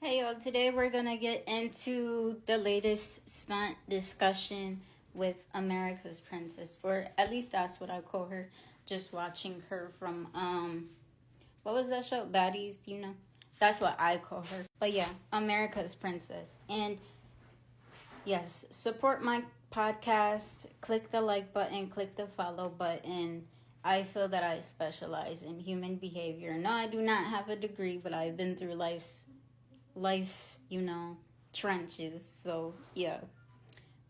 Hey y'all, today we're gonna get into the latest stunt discussion with America's Princess, or at least that's what I call her. Just watching her from what was that show? Baddies, you know? That's what I call her. But yeah, America's Princess. And yes, support my podcast, click the like button, click the follow button. I feel that I specialize in human behavior. No, I do not have a degree, but I've been through life's, trenches. So yeah,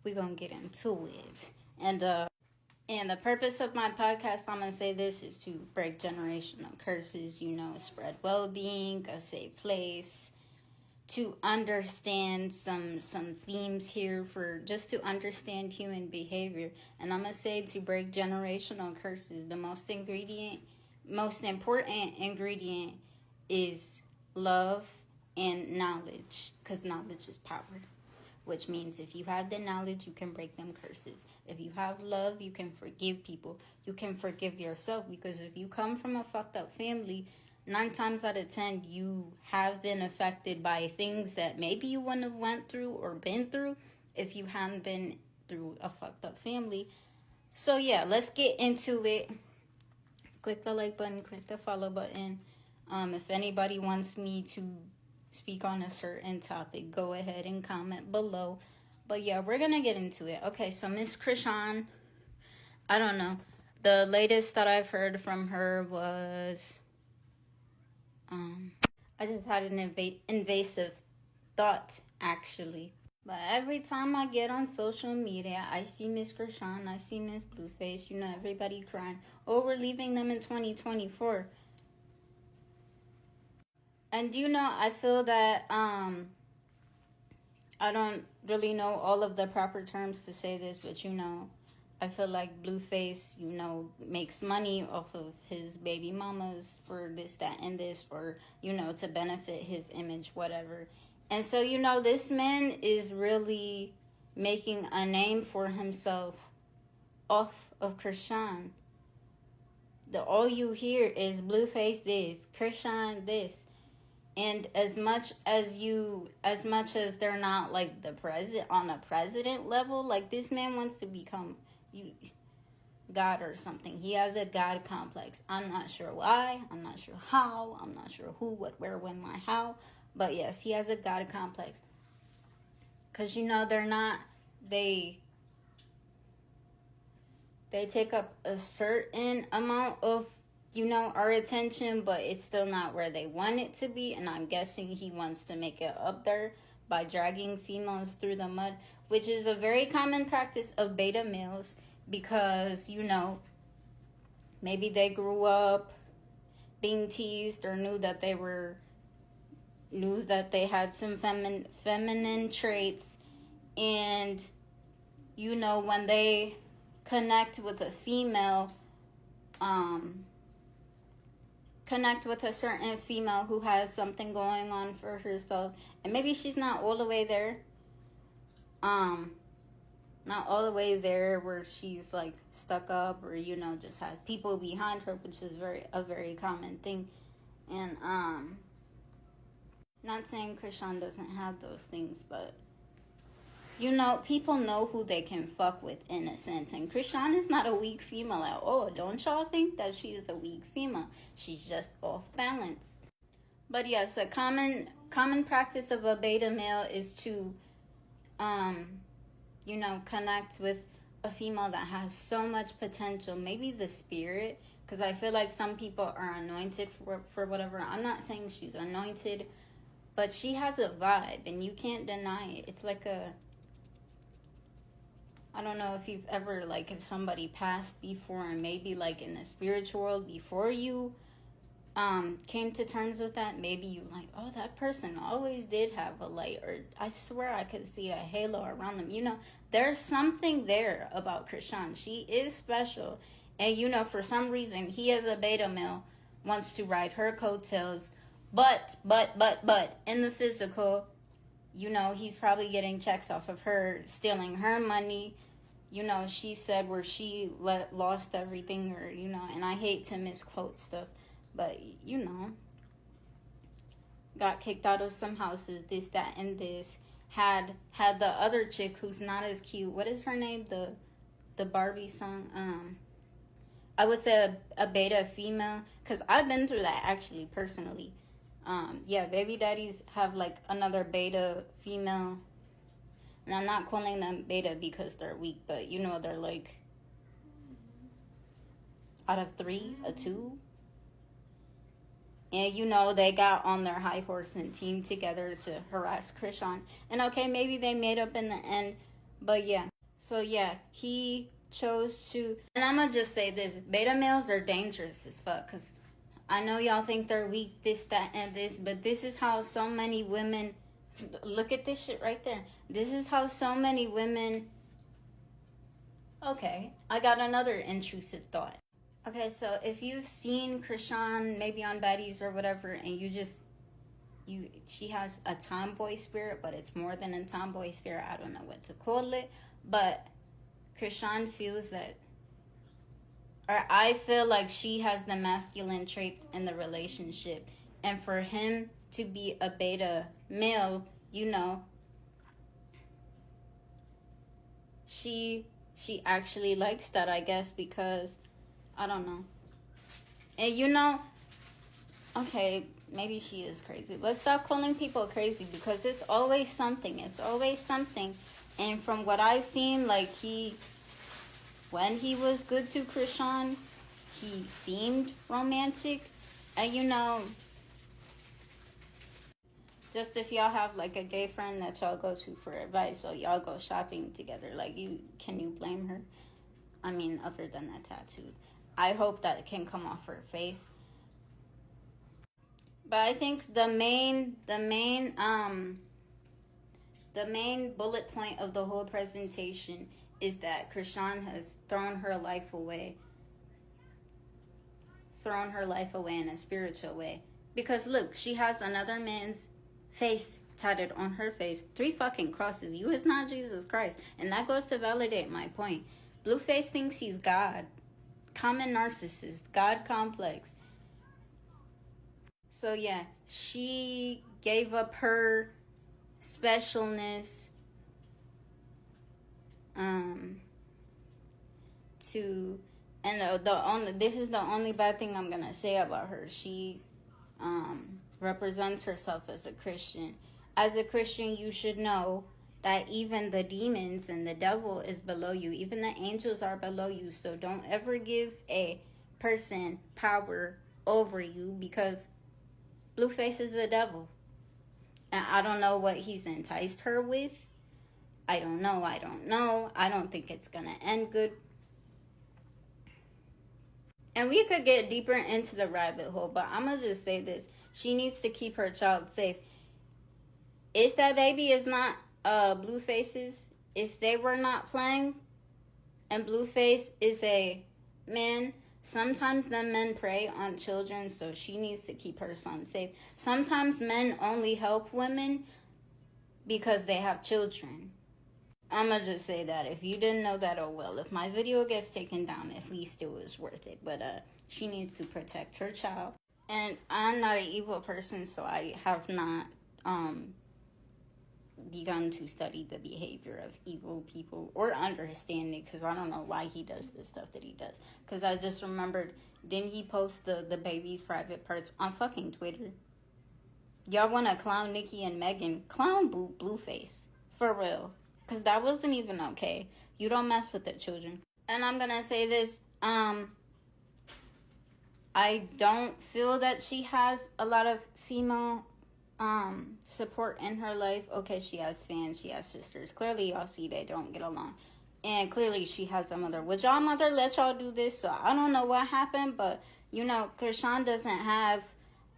we're gonna get into it. And the purpose of my podcast, I'm gonna say this, is to break generational curses, spread well-being, a safe place, to understand some themes here, for just to understand human behavior. And I'm gonna say, to break generational curses, the most important ingredient is love and knowledge, because knowledge is power, which means if you have the knowledge, you can break them curses. If you have love, you can forgive people. You can forgive yourself, because if you come from a fucked up family, 9 times out of 10, you have been affected by things that maybe you wouldn't have went through or been through if you hadn't been through a fucked up family. So yeah, let's get into it. Click the like button, click the follow button. If anybody wants me to speak on a certain topic, go ahead and comment below. But yeah, we're gonna get into it. Okay, so Miss Crisean, I don't know. The latest that I've heard from her was I just had an invasive thought, actually. But every time I get on social media, I see Miss Crisean, I see Miss Blueface, everybody crying. Oh, we're leaving them in 2024. And I feel that I don't really know all of the proper terms to say this, but I feel like Blueface, makes money off of his baby mamas for this, that, and this, or, to benefit his image, whatever. And so, this man is really making a name for himself off of Crisean. All you hear is Blueface this, Crisean this. And as much as they're not like the president on a president level, like, this man wants to become God or something. He has a God complex. I'm not sure why. I'm not sure how. I'm not sure who, what, where, when, why, how. But yes, he has a God complex. Because they take up a certain amount of our attention, but it's still not where they want it to be. And I'm guessing he wants to make it up there by dragging females through the mud, which is a very common practice of beta males, because maybe they grew up being teased, or knew that they had some feminine traits. And when they connect with a female, connect with a certain female who has something going on for herself, and maybe she's not all the way there, not all the way there where she's like stuck up, or just has people behind her, which is a very common thing. And not saying Crisean doesn't have those things, but people know who they can fuck with, in a sense. And Crisean is not a weak female at all. Don't y'all think that she is a weak female. She's just off balance. But yes, a common practice of a beta male is to, connect with a female that has so much potential. Maybe the spirit, because I feel like some people are anointed for whatever. I'm not saying she's anointed, but she has a vibe, and you can't deny it. It's like I don't know if you've ever, if somebody passed before, and maybe in the spiritual world, before you came to terms with that, maybe you oh, that person always did have a light, or I swear I could see a halo around them. There's something there about Crisean. She is special. And for some reason, he, as a beta male, wants to ride her coattails. But in the physical, he's probably getting checks off of her, stealing her money. She said where she lost everything, or, and I hate to misquote stuff, but, got kicked out of some houses, this, that, and this. Had the other chick who's not as cute. What is her name? The Barbie song. I would say a beta female, because I've been through that actually personally. Yeah, baby daddies have like another beta female, and I'm not calling them beta because they're weak, but you know they're like out of 3, a 2. And you know they got on their high horse and teamed together to harass Crisean. And okay, maybe they made up in the end, but yeah. So yeah, he chose to. And I'm gonna just say this: beta males are dangerous as fuck. Cause I know y'all think they're weak, this, that, and this, but this is how so many women. Look at this shit right there. This is how so many women. Okay, I got another intrusive thought. Okay, so if you've seen Crisean maybe on Baddies or whatever, and she has a tomboy spirit, but it's more than a tomboy spirit. I don't know what to call it, but Crisean feels that, or I feel like she has the masculine traits in the relationship, and for him to be a beta male, you know, she actually likes that, I guess, because I don't know. And you know, okay, maybe she is crazy. Let's stop calling people crazy, because it's always something. It's always something. And from what I've seen, like when he was good to Crisean, he seemed romantic. And you know, just if y'all have like a gay friend that y'all go to for advice, or y'all go shopping together, like can you blame her? I mean, other than that tattoo. I hope that it can come off her face. But I think the main bullet point of the whole presentation is that Crisean has thrown her life away in a spiritual way. Because look, she has another man's face tatted on her face. 3 fucking crosses. You is not Jesus Christ. And that goes to validate my point. Blueface thinks he's God. Common narcissist, God complex. So yeah, she gave up her specialness to, and this is the only bad thing I'm gonna say about her. She represents herself as a Christian. As a Christian, you should know that even the demons and the devil is below you. Even the angels are below you. So don't ever give a person power over you, because Blueface is the devil. And I don't know what he's enticed her with. I don't know. I don't think it's going to end good. And we could get deeper into the rabbit hole, but I'm going to just say this. She needs to keep her child safe. If that baby is not Blueface's, if they were not playing, and Blueface is a man, sometimes the men prey on children, so she needs to keep her son safe. Sometimes men only help women because they have children. I'ma just say that. If you didn't know that, oh well. If my video gets taken down, at least it was worth it. But she needs to protect her child. And I'm not an evil person, so I have not begun to study the behavior of evil people or understand it, because I don't know why he does the stuff that he does. Because I just remembered, didn't he post the baby's private parts on fucking Twitter? Y'all want to clown Nicki and Megan? Clown Blueface. For real. Because that wasn't even okay. You don't mess with the children. And I'm going to say this. I don't feel that she has a lot of female support in her life. Okay, she has fans, she has sisters. Clearly y'all see they don't get along, and clearly she has a mother. Would y'all mother let y'all do this? So I don't know what happened, but you know, Crisean doesn't have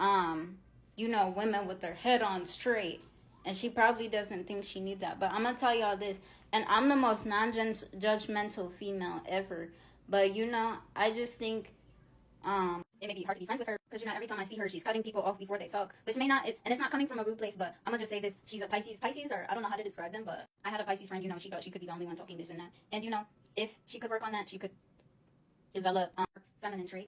women with their head on straight, and she probably doesn't think she needs that. But I'm gonna tell y'all this, and I'm the most non-judgmental female ever, but you know, I just think it may be hard to be friends with her, because every time I see her, she's cutting people off before they talk, which may not, and it's not coming from a rude place, but I'm gonna just say this. She's a Pisces, or I don't know how to describe them, but I had a Pisces friend, she thought she could be the only one talking this and that, and if she could work on that, she could develop feminine traits.